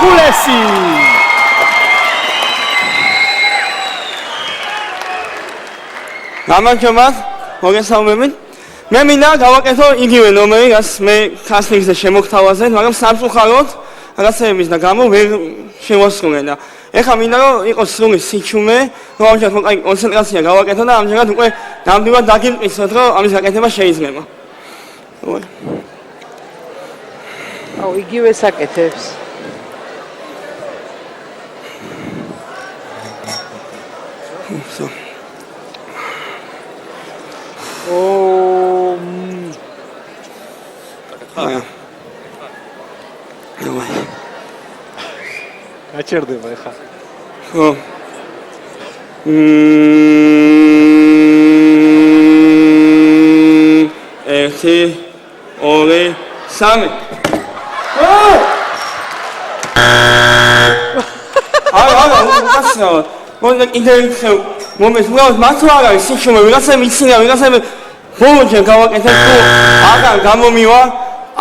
სპერტხულესი. გამარჯობათ, მოგესალმებით. მე მინდა გავაკეთო იგივე ნომერი, რაც მე კასტინგზე შემოგთავაზეთ, მაგრამ სამწუხაროდ რაღაცების და გამო ვერ შევასრულე და ეხლა მინდა რომ იყოს სრული სიჩუმე, რომ ამჟამად მოკლედ კონცენტრაცია გავაკეთო და ამჟამად უკვე ნამდვილად დაგიმყისოთ, რომ ამის გაკეთება შეიძლება. აუ, იგივე საკეთებს. გაჩერდება ეხლა. ხო. ერთი, ორი, სამი. უკაცრავად. მოდი ინტერვიუ მომეს უბრალოდ მართლა არ არის სიჩუმე, ვიღაცა მიცინია, ვიღაცა ბოლოჯერ გავაკეთებ, თუ აღარ გამომივა,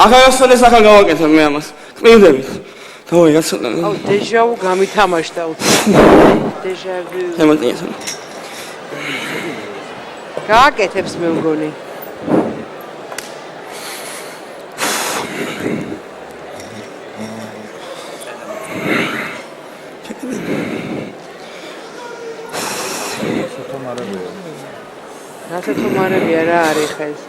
აღარასოდეს ახლა გავაკეთებ მე ამას. კმირდებით. დავაი რა ცოტა. აუ, დეჟავუ გამითამაშდა უცებ. დეჟავუ. შემოწიეს. გააკეთებს მე მგონი. რასაც უმარებია რა არის ხა ეს?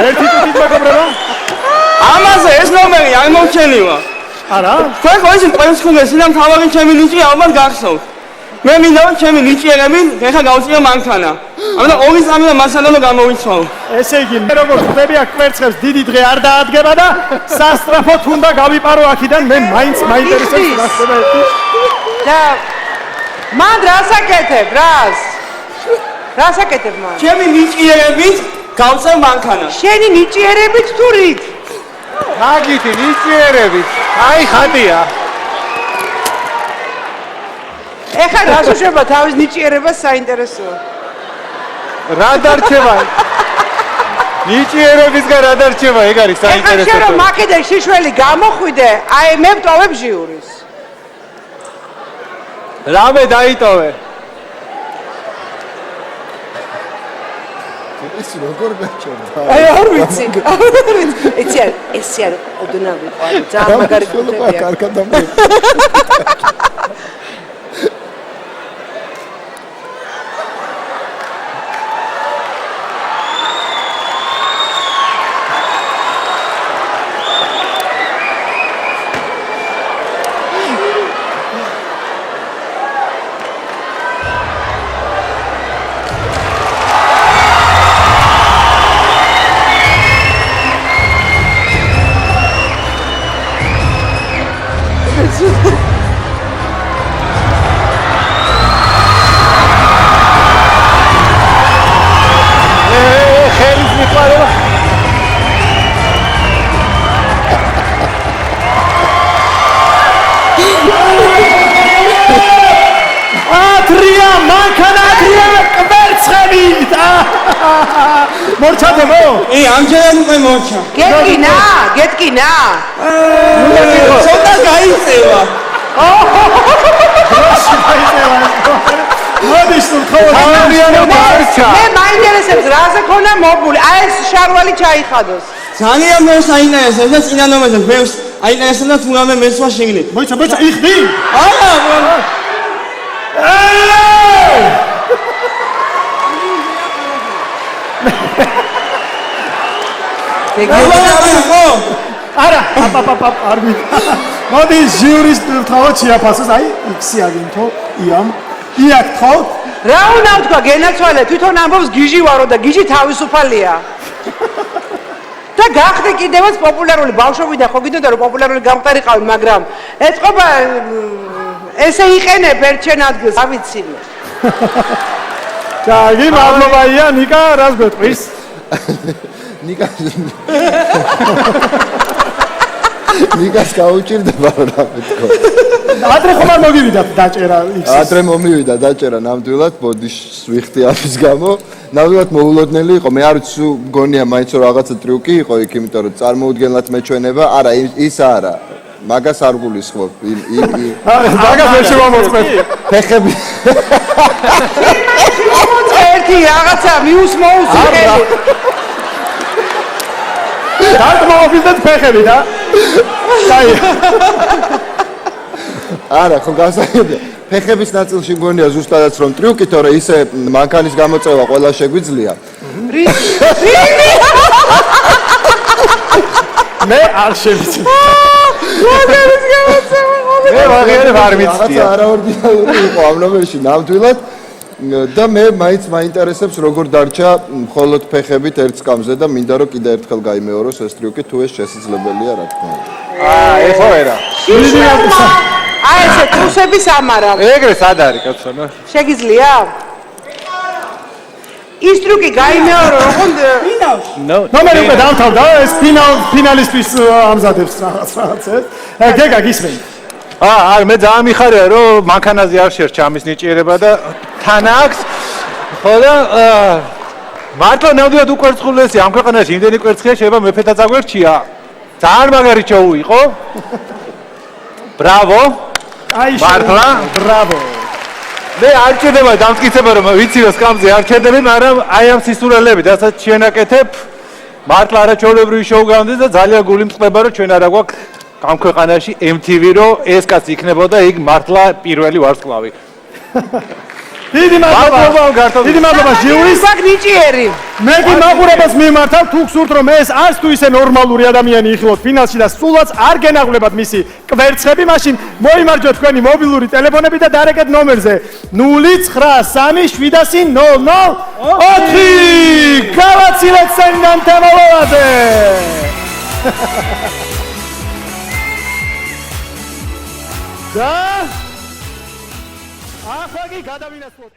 ერთი თვით მეგობრებო. ამაზე ეს ნომერი არ მომჩენილა. არა? თქვენ ხო ისინი სპერტხულესი და მთავარი ჩემი ნიჭი ალბათ გახსოვთ. მე მინდა რომ ჩემი ნიჭიერები ეხლა გავწიო მანქანა. ამიტომ ორი წამი და მასალონო გამოვიცვალო. ესე იგი, მე როგორც ხვდები აქ კვერცხებს დიდი დღე არ დაადგება და სასტრაფოდ უნდა გავიპარო აქიდან, მე მაინც მაინტერესებს რა ხდება. და მან რასაკეთებ, რას? რასაკეთებ მან? ჩემი ნიჭიერებით გავწევ მანქანას. შენი ნიჭიერებით თუ რით? მაგითი ნიჭიერებით. აი ხატია. ეხლა რას უშვება თავის ნიჭიერებას საინტერესოა. რა დარჩება? ნიჭიერებისგან რა დარჩება? ეგ არის საინტერესო. ეხლა შენ მაკედან შიშველი გამოხვიდე, აი მე ვტოვებ ჟიურის. რამე დაიტოვე? ეს როგორ გაჩერდა? აი არ ვიცი. ეს არ ოდნა ვიყავ. ძალიან მაგარი გუნდებია. კარგად დამე. მორჩადო? ი, ამჯერად უკვე მორჩა. გეტკინა. ცოტა გაიწევა. მოდის თუ თავიანო მარჩა. მე მაინტერესებს რაზე ქონა მობული. აი ეს შარვალი ჩაიხადოს. ძალიან მე საინტერესებს და წინა ნომერზე ბევრს აინტერესებდა თუ რამე მესვა შეგნით. მოიცა იხდი? არა. არა, არ ვიცი. მოდი ჟიურის თავად შეაფასოს, აი, X-ი აგინთო, იამ, იაკთო. რა უნდა ვთქვა, გენაცვალე, თვითონ ამბობს გიჟი ვარო და გიჟი თავისუფალია. და გახდე კიდევაც პოპულარული ბავშვობიდან ხო გინდოდა რომ პოპულარული გამყარიყავი, მაგრამ ეწყობა ესე იყენებ ერთ შენ ადგილს, ავიცი მე. კარგი, მადლობაია ნიკა, რას გვეტყვის? ნიკას გაუჭირდება რა მეთქო. ადრე ხომ არ მოგივიდათ დაჭერა X-ის? ადრე მომივიდა დაჭერა ნამდვილად, ბოდიშს ვიხდი ამის გამო. ნამდვილად მოულოდნელი იყო. მე არ ვიცი, მგონია მაინც რომ რაღაცა ტრიუკი იყო იქ, იმიტომ რომ წარმოუდგენლად მეჩვენება. არა, ის არა. მაგას არ გულისხმობ. მაგას ვერ შევამოწმეთ. ფეხები. ერთი რაღაცა მიუსმოუს იყელი. დაგმოვიდეთ ფეხები და აი არა, ხო გასაგებია. ფეხების ნაწილში მგონია ზუსტადაც რომ ტრიუკი, თორე ისე მანქანის გამოწევა ყველა შეგვიძლია. მე არ შევიცი. მაგარის გამოწევა. მე ვაღიარებ არ ვიცია. რაღაცა არაორდინალური იყო ამ ნომერში ნამდვილად. და მე მაინც მაინტერესებს როგორ დარჩა მხოლოდ ფეხებით ერთ სკამზე და მინდა რომ კიდე ერთხელ გაიმეოროს ეს ტრიუკი თუ ეს შესაძლებელია რა თქმა უნდა. ეხლა ვერა. აი ესე ტრუსების ამარა. ეგრე სად არის კაცო? შეგიძლია? ის ტრიუკი გაიმეორო როგორ ნომერი უკვე დავთავდა, ეს ფინალისტვის ამზადებს რაღაცას. გეგა გისმენ. არ მე ძალიან მიხარია რომ მანქანაზე არ შერჩა ამის ნიჭიერება და თან აქვს ხო და მართლა ნამდვილად უკვერცხულესი ამ ქვეყანაში იმდენი კვერცხია შეიძლება მეფეთა წაგვერჩია ძალიან მაგარი შოუ იყო ბრავო აი მართლა ბრავო მე არ ჭირდება დამტკიცება რომ ვიცი რომ სკამზე არ ჩერდები მაგრამ აი ამ სისურელები რასაც შენაკეთებ მართლა არაჩვეულებრივი შოუ გამდის და ძალიან გული მწყდება რომ ჩვენ არა გვაქვს ამ ქვეყანაში MTV რო ეს კაცი იქნებოდა იქ მართლა პირველი ვარსკვლავი. დიდი მადლობა. დიდი მადლობა ჟიურის. ნიჭიერი. მე კი მაყურებელს მიმართავ თუ გსურთ რომ ეს არც თუ ისე ნორმალური ადამიანი იხილოთ ფინალში და სულაც არ გენაღლებათ მისი კვერცხები, მაშინ მოიმარჯვეთ თქვენი მობილური ტელეფონები და დარეკეთ ნომერზე 093700 გავაცილეთ სენდან თემოლოვაზე. და ახლა კი გადავინაცვლოთ